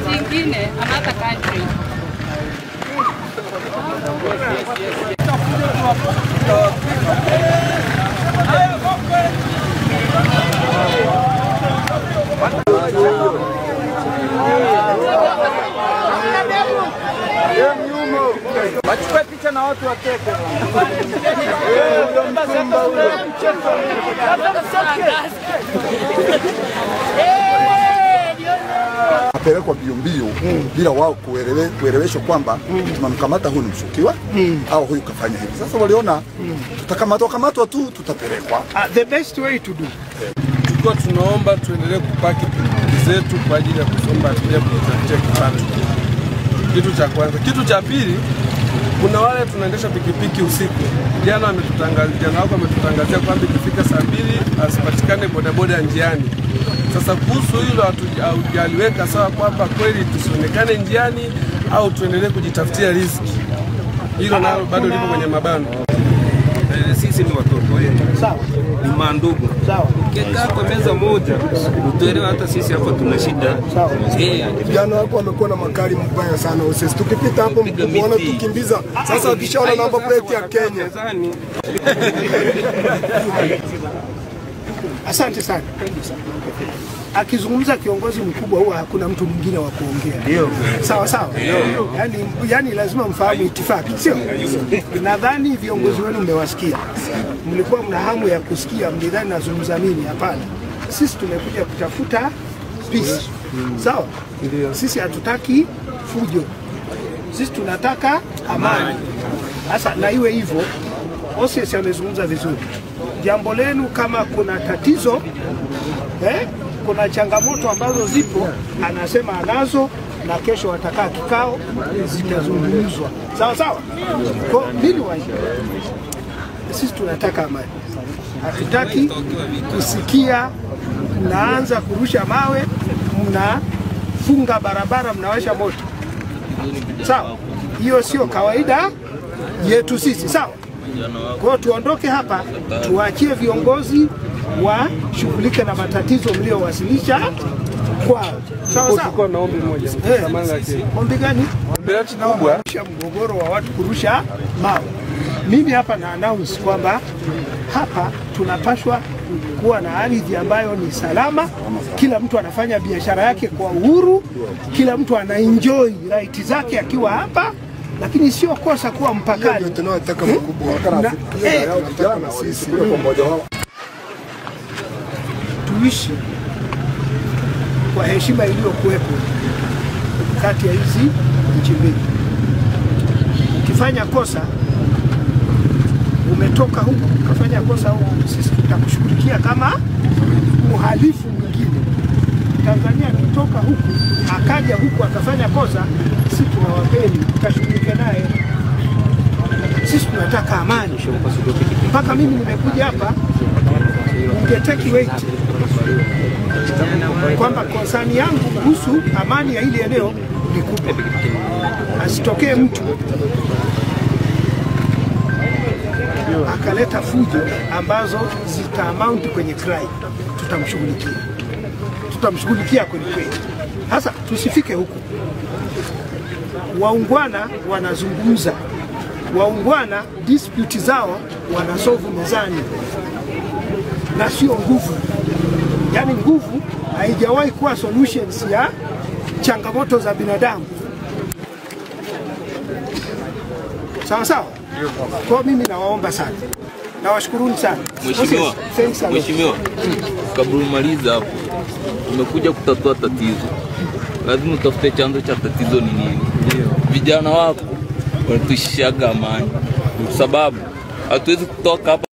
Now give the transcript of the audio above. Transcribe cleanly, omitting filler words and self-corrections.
Zingine another country. Wachukue picha na watu wateke. Apelekwa mbio bila wao kueleweshwa kwamba tunamkamata huyu mshukiwa au huyu kafanya hivi. Sasa waliona tutakamatwa tu tutapelekwa. The best way to do. Tulikuwa tunaomba tuendelee kupaki pikipiki zetu kwa ajili ya kusomba abiria kutafutia kipato. Kitu cha kwanza. Kitu cha pili, kuna wale tunaendesha pikipiki usiku. Jana wako ametutangazia kwamba ikifika saa 2 asipatikane bodaboda njiani. Sasa kuhusu hilo hatujaliweka sawa kwamba kweli tusionekane njiani au tuendelee kujitafutia riziki. Hilo nalo bado lipo kwenye mabano. Sisi ni watoto wetu. Sawa. Ni mandugu. Sawa. Ukikaa kwa meza moja, utaelewa hata sisi hapa tuna shida. Sawa. Vijana wako wamekuwa na makali mbaya sana. Sisi tukipita hapo mkiona tukimbiza. Sasa wakishaona namba plate ya Kenya. Asante sana. Akizungumza kiongozi mkubwa huwa hakuna mtu mwingine wa kuongea. Ndio. Sawa sawa. Yani lazima mfahamu itifaki, sio? Nadhani viongozi wenu mmewasikia. Mlikuwa mna hamu ya kusikia, mlidhani nazungumza mimi, hapana. Sisi tumekuja kutafuta peace. Sawa? Ndio. Sisi hatutaki fujo. Sisi tunataka amani. Sasa na iwe hivyo, OCS amezungumza vizuri. Jambo lenu kama kuna tatizo, kuna changamoto ambazo zipo, anasema anazo na kesho watakaa kikao zitazungumzwa. Sawa sawa? Kwa nini waje? Sisi tunataka amani. Hatutaki kusikia mnaanza kurusha mawe, mnafunga barabara, mnawasha moto. Sawa? Hiyo sio kawaida yetu sisi, sawa? Kwa tuondoke hapa, tuachie viongozi washughulike na matatizo mliowasilisha kwao. Sawa sawa. Tulikuwa na ombi moja. Ombi gani? Ombi kubwa, mgogoro wa watu kurusha mawe. Mimi hapa na announce kwamba hapa tunapashwa kuwa na ardhi ambayo ni salama, kila mtu anafanya biashara yake kwa uhuru, kila mtu anaenjoy right zake akiwa hapa. Lakini sio kosa kuwa mpakani. Tunataka mkubwa na sisi kwa mmoja wao. Tuishi kwa heshima iliyokuwepo kati ya hizi nchi mbili. Ukifanya kosa, umetoka huku, ukafanya kosa huku, sisi tutakushughulikia kama mhalifu mwingine. Tanzania akitoka huku, akaja huku akafanya kosa, sisi tunawapeni, tutashughulika naye. Sisi tunataka amani. Mpaka mimi nimekuja hapa, ungeteki wait kwamba konsani yangu kuhusu amani ya hili eneo ni kubwa. Asitokee mtu akaleta fujo ambazo zita amount kwenye crime. Tutamshughulikia kweli kweli. Sasa tusifike huku. Waungwana wanazungumza. Waungwana dispute zao wanasolve mezani. Na sio nguvu. Yaani nguvu haijawahi kuwa solutions ya changamoto za binadamu. Sawa sawa? Kwa mimi nawaomba sana. Nawashukuruni sana. Mheshimiwa, kabla umaliza hapo, umekuja kutatua tatizo. Lazima utafute chanzo cha tatizo ni nini. Vijana wako wanatushishaga amani. Kwa sababu hatuwezi kutoka hapa